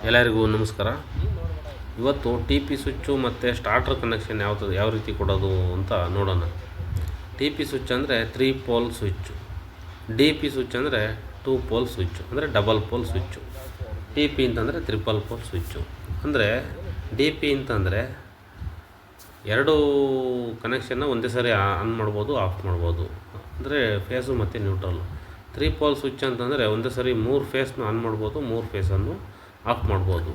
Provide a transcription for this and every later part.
ಎಲ್ಲರಿಗೂ ನಮಸ್ಕಾರ. ಇವತ್ತು ಟಿ ಪಿ ಸ್ವಿಚ್ಚು ಮತ್ತು ಸ್ಟಾರ್ಟರ್ ಕನೆಕ್ಷನ್ ಯಾವ ರೀತಿ ಕೊಡೋದು ಅಂತ ನೋಡೋಣ. ಟಿ ಪಿ ಸ್ವಿಚ್ ಅಂದರೆ 3 pole switch, D P switch ಅಂದರೆ 2 ಪೋಲ್ ಸ್ವಿಚ್ಚು ಅಂದರೆ double pole switch, T P ಅಂತಂದರೆ ಟ್ರಿಪಲ್ ಪೋಲ್ ಸ್ವಿಚ್ಚು. ಅಂದರೆ ಡಿ ಪಿ ಅಂತಂದರೆ ಎರಡು ಕನೆಕ್ಷನ್ನ ಒಂದೇ ಸಾರಿ ಆನ್ ಮಾಡ್ಬೋದು, ಆಫ್ ಮಾಡ್ಬೋದು, ಅಂದರೆ ಫೇಸು ಮತ್ತು ನ್ಯೂಟ್ರಲ್ಲು. 3 ಪೋಲ್ ಸ್ವಿಚ್ ಅಂತಂದರೆ ಒಂದೇ ಸಾರಿ 3 ಫೇಸ್ನು ಆನ್ ಮಾಡ್ಬೋದು, 3 ಫೇಸನ್ನು ಆಫ್ ಮಾಡ್ಬೋದು.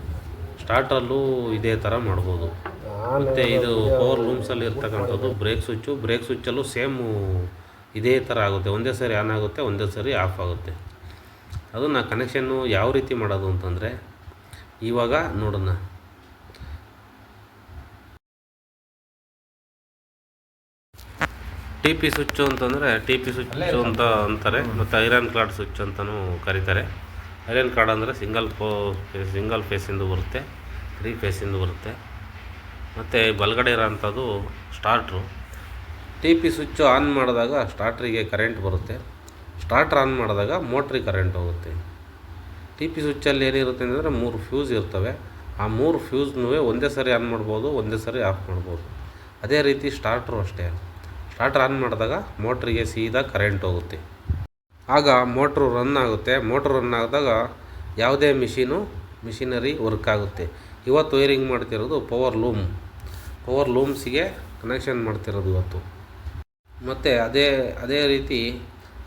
ಸ್ಟಾರ್ಟರಲ್ಲೂ ಇದೇ ಥರ ಮಾಡ್ಬೋದು. ಮತ್ತು ಇದು ಪವರ್ ಲೂಮ್ಸಲ್ಲಿ ಇರ್ತಕ್ಕಂಥದ್ದು ಬ್ರೇಕ್ ಸ್ವಿಚ್ಚು. ಬ್ರೇಕ್ ಸ್ವಿಚ್ಚಲ್ಲೂ ಸೇಮು ಇದೇ ಥರ ಆಗುತ್ತೆ, ಒಂದೇ ಸಾರಿ ಆನ್ ಆಗುತ್ತೆ, ಒಂದೇ ಸಾರಿ ಆಫ್ ಆಗುತ್ತೆ. ಅದನ್ನು ಕನೆಕ್ಷನ್ನು ಯಾವ ರೀತಿ ಮಾಡೋದು ಅಂತಂದರೆ ಇವಾಗ ನೋಡೋಣ. ಟಿ ಪಿ ಸ್ವಿಚ್ಚು ಅಂತಂದರೆ ಟಿ ಪಿ ಸ್ವಿಚ್ಚು ಅಂತ ಅಂತಾರೆ, ಮತ್ತು ಐರನ್ ಕ್ಲಾಡ್ ಸ್ವಿಚ್ ಅಂತಲೂ ಕರೀತಾರೆ. ಐರನ್ ಕಾರ್ಡ್ ಅಂದರೆ ಸಿಂಗಲ್ ಫೇಸಿಂದು ಬರುತ್ತೆ, 3 ಫೇಸಿಂದು ಬರುತ್ತೆ. ಮತ್ತು ಬಲಗಡೆ ಇರೋಂಥದ್ದು starter. T P switch on ಮಾಡಿದಾಗ ಸ್ಟಾರ್ಟ್ರಿಗೆ ಕರೆಂಟ್ ಬರುತ್ತೆ, ಸ್ಟಾರ್ಟ್ರ್ ಆನ್ ಮಾಡಿದಾಗ ಮೋಟ್ರಿಗೆ ಕರೆಂಟ್ ಹೋಗುತ್ತೆ. ಟಿ ಪಿ ಸ್ವಿಚ್ಚಲ್ಲಿ ಏನಿರುತ್ತೆ ಅಂದರೆ 3 ಫ್ಯೂಸ್ ಇರ್ತವೆ. ಆ 3 ಫ್ಯೂಸ್ನೂ ಒಂದೇ ಸಾರಿ ಆನ್ ಮಾಡ್ಬೋದು, ಒಂದೇ ಸಾರಿ ಆಫ್ ಮಾಡ್ಬೋದು. ಅದೇ ರೀತಿ ಸ್ಟಾರ್ಟ್ರು ಅಷ್ಟೇ. ಸ್ಟಾರ್ಟ್ರ್ ಆನ್ ಮಾಡಿದಾಗ ಮೋಟ್ರಿಗೆ ಸೀದಾ ಕರೆಂಟ್ ಹೋಗುತ್ತೆ, ಆಗ ಮೋಟ್ರು ರನ್ ಆಗುತ್ತೆ. ಮೋಟ್ರ್ ರನ್ ಆದಾಗ ಯಾವುದೇ ಮಿಷಿನರಿ ವರ್ಕ್ ಆಗುತ್ತೆ. ಇವತ್ತು ವೈರಿಂಗ್ ಮಾಡ್ತಿರೋದು ಪವರ್ ಲೂಮ್ಸಿಗೆ ಕನೆಕ್ಷನ್ ಮಾಡ್ತಿರೋದು ಇವತ್ತು. ಮತ್ತು ಅದೇ ರೀತಿ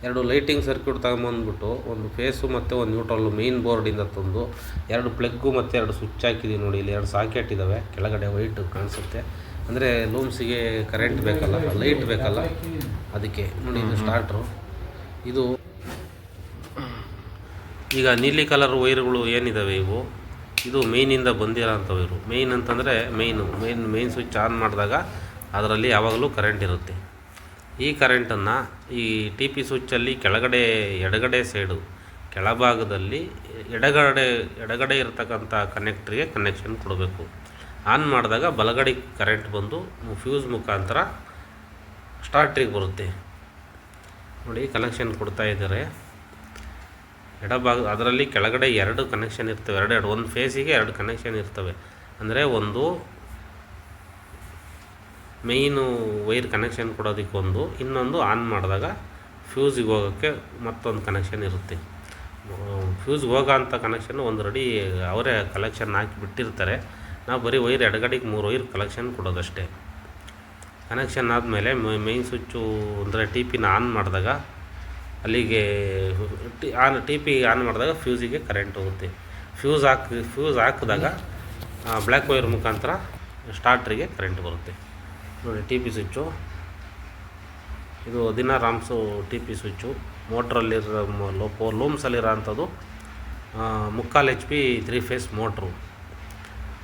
2 ಲೈಟಿಂಗ್ ಸರ್ಕ್ಯೂಟ್ ತಗೊಂಬಂದ್ಬಿಟ್ಟು ಒಂದು ಫೇಸು ಮತ್ತು ಒಂದು ನ್ಯೂಟ್ರಲ್ಲು ಮೇಯ್ನ್ ಬೋರ್ಡಿಂದ ತಂದು 2 ಪ್ಲಗ್ಗು ಮತ್ತು 2 ಸ್ವಿಚ್ ಹಾಕಿದ್ದೀವಿ ನೋಡಿ. ಇಲ್ಲಿ 2 ಸಾಕೆಟ್ ಇದ್ದಾವೆ, ಕೆಳಗಡೆ ವೈಟ್ ಕಾಣಿಸುತ್ತೆ. ಅಂದರೆ ಲೂಮ್ಸಿಗೆ ಕರೆಂಟ್ ಬೇಕಲ್ಲ, ಲೈಟ್ ಬೇಕಲ್ಲ, ಅದಕ್ಕೆ ನೋಡಿ. ಇದು ಸ್ಟಾರ್ಟ್ರು. ಇದು ಈಗ ನೀಲಿ ಕಲರ್ ವೈರ್ಗಳು ಏನಿದ್ದಾವೆ ಇದು ಮೇಯ್ನಿಂದ ಬಂದಿರೋಂಥ ವೈರು. ಮೇಯ್ನ್ ಅಂತಂದರೆ ಮೇಯ್ನ್ ಸ್ವಿಚ್ ಆನ್ ಮಾಡಿದಾಗ ಅದರಲ್ಲಿ ಯಾವಾಗಲೂ ಕರೆಂಟ್ ಇರುತ್ತೆ. ಈ ಕರೆಂಟನ್ನು ಈ ಟಿ ಪಿ ಸ್ವಿಚ್ಚಲ್ಲಿ ಎಡಗಡೆ ಸೈಡು ಕೆಳಭಾಗದಲ್ಲಿ ಎಡಗಡೆ ಇರತಕ್ಕಂಥ ಕನೆಕ್ಟ್ರಿಗೆ ಕನೆಕ್ಷನ್ ಕೊಡಬೇಕು. ಆನ್ ಮಾಡಿದಾಗ ಬಲಗಡೆ ಕರೆಂಟ್ ಬಂದು ಫ್ಯೂಸ್ ಮುಖಾಂತರ ಸ್ಟಾರ್ಟ್ರಿಗೆ ಬರುತ್ತೆ ನೋಡಿ. ಕನೆಕ್ಷನ್ ಕೊಡ್ತಾ ಇದ್ದಾರೆ. ಎಡಭಾಗ ಅದರಲ್ಲಿ ಕೆಳಗಡೆ 2 ಕನೆಕ್ಷನ್ ಇರ್ತವೆ, ಒಂದು ಫೇಸಿಗೆ 2 ಕನೆಕ್ಷನ್ ಇರ್ತವೆ. ಅಂದರೆ ಒಂದು ಮೇಯ್ನು ವೈರ್ ಕನೆಕ್ಷನ್ ಕೊಡೋದಕ್ಕೊಂದು, ಇನ್ನೊಂದು ಆನ್ ಮಾಡಿದಾಗ ಫ್ಯೂಸಿಗೆ ಹೋಗೋಕ್ಕೆ ಮತ್ತೊಂದು ಕನೆಕ್ಷನ್ ಇರುತ್ತೆ. ಫ್ಯೂಸ್ಗೆ ಹೋಗೋ ಅಂಥ ಕನೆಕ್ಷನ್ ಒಂದು ರೆಡಿ ಅವರೇ ಕಲೆಕ್ಷನ್ ಹಾಕಿ ಬಿಟ್ಟಿರ್ತಾರೆ. ನಾವು ಬರೀ ವೈರ್ ಎಡಗಡೆಗೆ 3 ವೈರ್ ಕಲೆಕ್ಷನ್ ಕೊಡೋದಷ್ಟೇ. ಕನೆಕ್ಷನ್ ಆದಮೇಲೆ ಮೇಯ್ನ್ ಸ್ವಿಚ್ಚು ಅಂದರೆ ಟಿ ಪಿನ ಆನ್ ಮಾಡಿದಾಗ ಅಲ್ಲಿಗೆ ಟಿ ಪಿ ಆನ್ ಮಾಡಿದಾಗ ಫ್ಯೂಸಿಗೆ ಕರೆಂಟ್ ಹೋಗುತ್ತೆ. ಫ್ಯೂಸ್ ಹಾಕಿದಾಗ ಬ್ಲ್ಯಾಕ್ ವೈರ್ ಮುಖಾಂತರ ಸ್ಟಾರ್ಟ್ರಿಗೆ ಕರೆಂಟ್ ಬರುತ್ತೆ ನೋಡಿ. ಟಿ ಪಿ ಸ್ವಿಚ್ಚು ಇದು 16 ಆಂಪ್ಸು ಟಿ ಪಿ ಸ್ವಿಚ್ಚು. ಮೋಟ್ರಲ್ಲಿರೋ ಲೂಮ್ಸಲ್ಲಿರೋ ಅಂಥದ್ದು 3/4 HP 3 ಫೇಸ್ ಮೋಟ್ರು.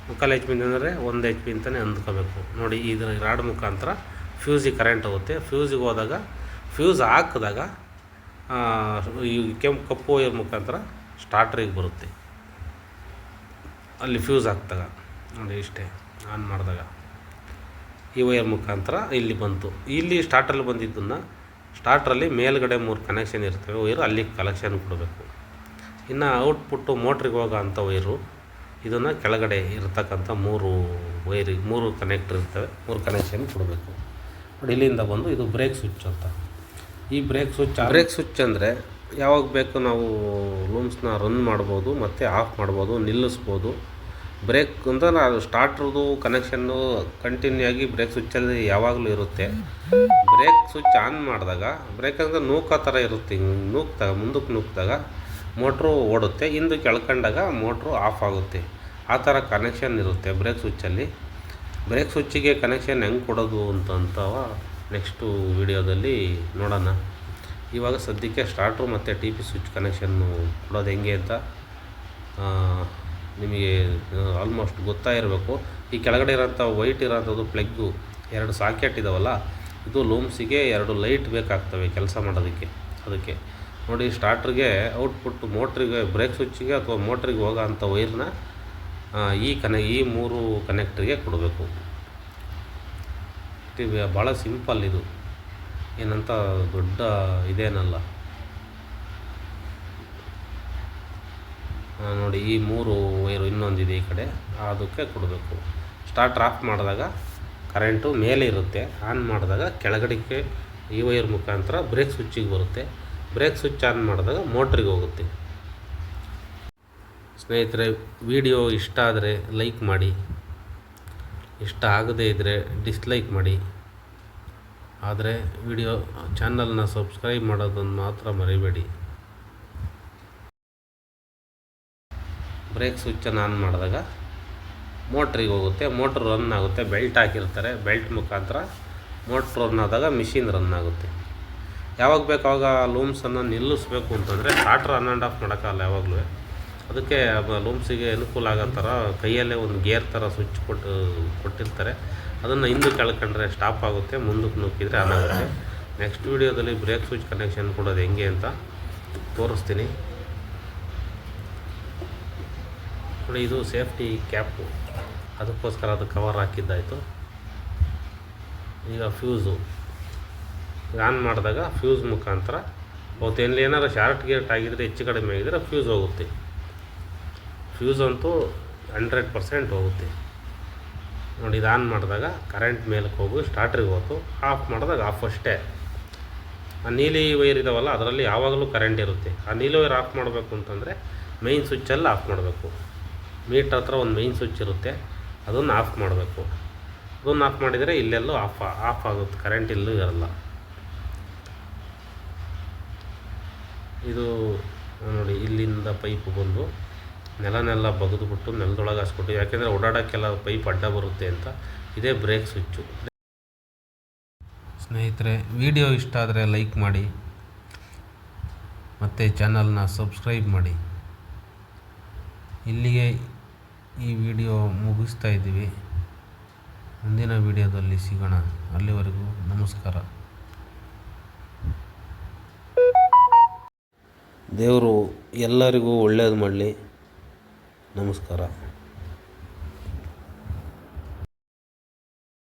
3/4 HP ಅಂದರೆ 1 HP ಅಂತಲೇ ಅಂದ್ಕೋಬೇಕು ನೋಡಿ. ಇದರ ರಾಡ್ ಮುಖಾಂತರ ಫ್ಯೂಸಿಗೆ ಕರೆಂಟ್ ಹೋಗುತ್ತೆ. ಫ್ಯೂಸಿಗೆ ಹೋದಾಗ ಫ್ಯೂಸ್ ಹಾಕಿದಾಗ ಈ ಕಪ್ಪು ವೈರ್ ಮುಖಾಂತರ ಸ್ಟಾರ್ಟ್ರಿಗೆ ಬರುತ್ತೆ. ಅಲ್ಲಿ ಫ್ಯೂಸ್ ಹಾಕಿದಾಗ ನೋಡಿ, ಇಷ್ಟೇ ಆನ್ ಮಾಡಿದಾಗ ಈ ವೈರ್ ಮುಖಾಂತರ ಇಲ್ಲಿ ಬಂತು. ಇಲ್ಲಿ ಸ್ಟಾರ್ಟಲ್ಲಿ ಬಂದಿದ್ದನ್ನು ಸ್ಟಾರ್ಟ್ರಲ್ಲಿ ಮೇಲ್ಗಡೆ 3 ಕನೆಕ್ಷನ್ ಇರ್ತವೆ ವೈರು, ಅಲ್ಲಿಗೆ ಕಲೆಕ್ಷನ್ ಕೊಡಬೇಕು. ಇನ್ನು ಔಟ್ಪುಟ್ಟು ಮೋಟ್ರಿಗೆ ಹೋಗೋ ಅಂಥ ವೈರು, ಇದನ್ನು ಕೆಳಗಡೆ ಇರತಕ್ಕಂಥ 3 ಕನೆಕ್ಟರ್ ಇರ್ತವೆ, 3 ಕನೆಕ್ಷನ್ ಕೊಡಬೇಕು ನೋಡಿ. ಇಲ್ಲಿಂದ ಬಂದು ಇದು ಬ್ರೇಕ್ ಸ್ವಿಚ್ ಅಂತ. ಈ ಬ್ರೇಕ್ ಸ್ವಿಚ್ ಅಂದರೆ ಯಾವಾಗ ಬೇಕು ನಾವು ಲೂಮ್ಸ್ನ ರನ್ ಮಾಡ್ಬೋದು ಮತ್ತು ಆಫ್ ಮಾಡ್ಬೋದು, ನಿಲ್ಲಿಸ್ಬೋದು. ಬ್ರೇಕ್ ಅಂದರೆ ಅದು ಸ್ಟಾರ್ಟ್ರದು ಕನೆಕ್ಷನ್ನು ಕಂಟಿನ್ಯೂ ಆಗಿ ಬ್ರೇಕ್ ಸ್ವಿಚ್ಚಲ್ಲಿ ಯಾವಾಗಲೂ ಇರುತ್ತೆ. ಬ್ರೇಕ್ ಸ್ವಿಚ್ ಆನ್ ಮಾಡಿದಾಗ ಬ್ರೇಕ್ ಅಂದರೆ ನೂಕೋ ಥರ ಇರುತ್ತೆ. ಮುಂದಕ್ಕೆ ನೂಕಿದಾಗ ಮೋಟ್ರು ಓಡುತ್ತೆ, ಹಿಂದಕ್ಕೆ ಎಳ್ಕೊಂಡಾಗ ಮೋಟ್ರು ಆಫ್ ಆಗುತ್ತೆ. ಆ ಥರ ಕನೆಕ್ಷನ್ ಇರುತ್ತೆ ಬ್ರೇಕ್ ಸ್ವಿಚ್ಚಲ್ಲಿ. ಬ್ರೇಕ್ ಸ್ವಿಚ್ಚಿಗೆ ಕನೆಕ್ಷನ್ ಹೆಂಗೆ ಕೊಡೋದು ಅಂತ ನೆಕ್ಸ್ಟು ವಿಡಿಯೋದಲ್ಲಿ ನೋಡೋಣ. ಇವಾಗ ಸದ್ಯಕ್ಕೆ ಸ್ಟಾರ್ಟ್ರು ಮತ್ತು ಟಿ ಪಿ ಸ್ವಿಚ್ ಕನೆಕ್ಷನ್ನು ಕೊಡೋದು ಹೆಂಗೆ ಅಂತ ನಿಮಗೆ ಆಲ್ಮೋಸ್ಟ್ ಗೊತ್ತಾಗಿರಬೇಕು. ಈ ಕೆಳಗಡೆ ಇರೋಂಥ ವೈಟ್ ಇರೋಂಥದ್ದು ಪ್ಲಗ್ಗು 2 ಸಾಕೆಟ್ ಇದ್ದಾವಲ್ಲ, ಇದು ಲೂಮ್ಸಿಗೆ 2 ಲೈಟ್ ಬೇಕಾಗ್ತವೆ ಕೆಲಸ ಮಾಡೋದಕ್ಕೆ. ಅದಕ್ಕೆ ನೋಡಿ, ಸ್ಟಾರ್ಟ್ರಿಗೆ ಔಟ್ಪುಟ್ ಮೋಟ್ರಿಗೆ ಬ್ರೇಕ್ ಸ್ವಿಚ್ಚಿಗೆ ಅಥವಾ ಮೋಟ್ರಿಗೆ ಹೋಗೋ ಅಂಥ ವೈರ್ನ ಈ 3 ಕನೆಕ್ಟ್ರಿಗೆ ಕೊಡಬೇಕು. ಭಾಳ ಸಿಂಪಲ್ ಇದು, ಏನಂತ ದೊಡ್ಡ ಇದೇನಲ್ಲ. ನೋಡಿ ಈ 3 ವೈರು ಇನ್ನೊಂದಿದೆ ಈ ಕಡೆ, ಅದಕ್ಕೆ ಕೊಡಬೇಕು. ಸ್ಟಾರ್ಟರ್ ಆಫ್ ಮಾಡಿದಾಗ ಕರೆಂಟು ಮೇಲೆ ಇರುತ್ತೆ, ಆನ್ ಮಾಡಿದಾಗ ಕೆಳಗಡೆಗೆ ಈ ವೈರ್ ಮುಖಾಂತರ ಬ್ರೇಕ್ ಸ್ವಿಚ್ಚಿಗೆ ಬರುತ್ತೆ. ಬ್ರೇಕ್ ಸ್ವಿಚ್ ಆನ್ ಮಾಡಿದಾಗ ಮೋಟ್ರಿಗೆ ಹೋಗುತ್ತೆ. ಸ್ನೇಹಿತರೆ, ವಿಡಿಯೋ ಇಷ್ಟ ಆದರೆ ಲೈಕ್ ಮಾಡಿ, ಇಷ್ಟ ಆಗದೇ ಇದ್ದರೆ ಡಿಸ್ಲೈಕ್ ಮಾಡಿ. ಆದರೆ ವಿಡಿಯೋ ಚಾನಲ್ನ ಸಬ್ಸ್ಕ್ರೈಬ್ ಮಾಡೋದನ್ನು ಮಾತ್ರ ಮರಿಬೇಡಿ. ಬ್ರೇಕ್ ಸ್ವಿಚ್ಚನ್ನು ಆನ್ ಮಾಡಿದಾಗ ಮೋಟ್ರಿಗೆ ಹೋಗುತ್ತೆ, ಮೋಟ್ರ್ ರನ್ ಆಗುತ್ತೆ. ಬೆಲ್ಟ್ ಹಾಕಿರ್ತಾರೆ, ಬೆಲ್ಟ್ ಮುಖಾಂತರ ಮೋಟ್ರ್ ರನ್ ಆದಾಗ ಮಿಷಿನ್ ರನ್ ಆಗುತ್ತೆ. ಯಾವಾಗ ಬೇಕು ಆವಾಗ ಲೂಮ್ಸನ್ನು ನಿಲ್ಲಿಸ್ಬೇಕು ಅಂತಂದರೆ ಸ್ಟಾರ್ಟರ್ ಆನ್ ಆ್ಯಂಡ್ ಆಫ್ ಮಾಡೋಕ್ಕಲ್ಲ ಯಾವಾಗಲೂ. ಅದಕ್ಕೆ ಲೂಮ್ಸಿಗೆ ಅನುಕೂಲ ಆಗೋ ಥರ ಕೈಯಲ್ಲೇ ಒಂದು ಗೇರ್ ಥರ ಸ್ವಿಚ್ ಕೊಟ್ಟಿರ್ತಾರೆ. ಅದನ್ನು ಹಿಂದಕ್ಕೆ ಎಳ್ಕೊಂಡ್ರೆ ಸ್ಟಾಪ್ ಆಗುತ್ತೆ, ಮುಂದಕ್ಕೆ ನುಗ್ಗಿದರೆ ಆನ್ ಆಗುತ್ತೆ. ನೆಕ್ಸ್ಟ್ ವೀಡಿಯೋದಲ್ಲಿ ಬ್ರೇಕ್ ಸ್ವಿಚ್ ಕನೆಕ್ಷನ್ ಕೊಡೋದು ಹೆಂಗೆ ಅಂತ ತೋರಿಸ್ತೀನಿ. ನೋಡಿ, ಇದು ಸೇಫ್ಟಿ ಕ್ಯಾಪು, ಅದಕ್ಕೋಸ್ಕರ ಅದು ಕವರ್ ಹಾಕಿದ್ದಾಯಿತು. ಈಗ ಫ್ಯೂಸು ಆನ್ ಮಾಡಿದಾಗ ಫ್ಯೂಸ್ ಮುಖಾಂತರ ಅವತ್ತೇನು ಏನಾರು ಶಾರ್ಟ್ ಗೇಟ್ ಆಗಿದ್ದರೆ, ಹೆಚ್ಚು ಕಡಿಮೆ ಆಗಿದ್ದರೆ ಫ್ಯೂಸ್ ಹೋಗುತ್ತೆ. ಫ್ಯೂಸ್ ಅಂತೂ 100% ಹೋಗುತ್ತೆ. ನೋಡಿ, ಇದು ಆನ್ ಮಾಡಿದಾಗ ಕರೆಂಟ್ ಮೇಲಕ್ಕೆ ಹೋಗಿ ಸ್ಟಾರ್ಟ್ರಿಗೆ ಹೋಯ್ತು, ಆಫ್ ಮಾಡಿದಾಗ ಆಫ್ ಅಷ್ಟೇ. ಆ ನೀಲಿ ವೈರ್ ಇದಾವಲ್ಲ, ಅದರಲ್ಲಿ ಯಾವಾಗಲೂ ಕರೆಂಟ್ ಇರುತ್ತೆ. ಆ ನೀಲಿ ವೈರ್ ಆಫ್ ಮಾಡಬೇಕು ಅಂತಂದರೆ ಮೈನ್ ಸ್ವಿಚ್ಚಲ್ಲಿ ಆಫ್ ಮಾಡಬೇಕು. ಮೀಟ್ರ್ ಹತ್ರ ಒಂದು ಮೈನ್ ಸ್ವಿಚ್ ಇರುತ್ತೆ, ಅದನ್ನು ಆಫ್ ಮಾಡಬೇಕು. ಅದನ್ನು ಆಫ್ ಮಾಡಿದರೆ ಇಲ್ಲೆಲ್ಲೂ ಆಫ್ ಆಗುತ್ತೆ, ಕರೆಂಟ್ ಇಲ್ಲೂ ಇರಲ್ಲ. ಇದು ನೋಡಿ, ಇಲ್ಲಿಂದ ಪೈಪ್ ಬಂದು ನೆಲನೆಲ್ಲ ಬಗೆದುಬಿಟ್ಟು ನೆಲದೊಳಗೆ ಹಾಸ್ಕೊಟ್ಟು, ಯಾಕೆಂದರೆ ಓಡಾಡೋಕ್ಕೆಲ್ಲ ಪೈಪ್ ಅಡ್ಡ ಬರುತ್ತೆ ಅಂತ. ಇದೇ ಬ್ರೇಕ್ ಸ್ವಿಚ್ಚು. ಸ್ನೇಹಿತರೆ, ವಿಡಿಯೋ ಇಷ್ಟ ಆದರೆ ಲೈಕ್ ಮಾಡಿ ಮತ್ತು ಚಾನಲ್ನ ಸಬ್ಸ್ಕ್ರೈಬ್ ಮಾಡಿ. ಇಲ್ಲಿಗೆ ಈ ವಿಡಿಯೋ ಮುಗಿಸ್ತಾ ಇದ್ದೀವಿ. ಮುಂದಿನ ವಿಡಿಯೋದಲ್ಲಿ ಸಿಗೋಣ. ಅಲ್ಲಿವರೆಗೂ ನಮಸ್ಕಾರ. ದೇವರು ಎಲ್ಲರಿಗೂ ಒಳ್ಳೆಯದು ಮಾಡಲಿ. ನಮಸ್ಕಾರ.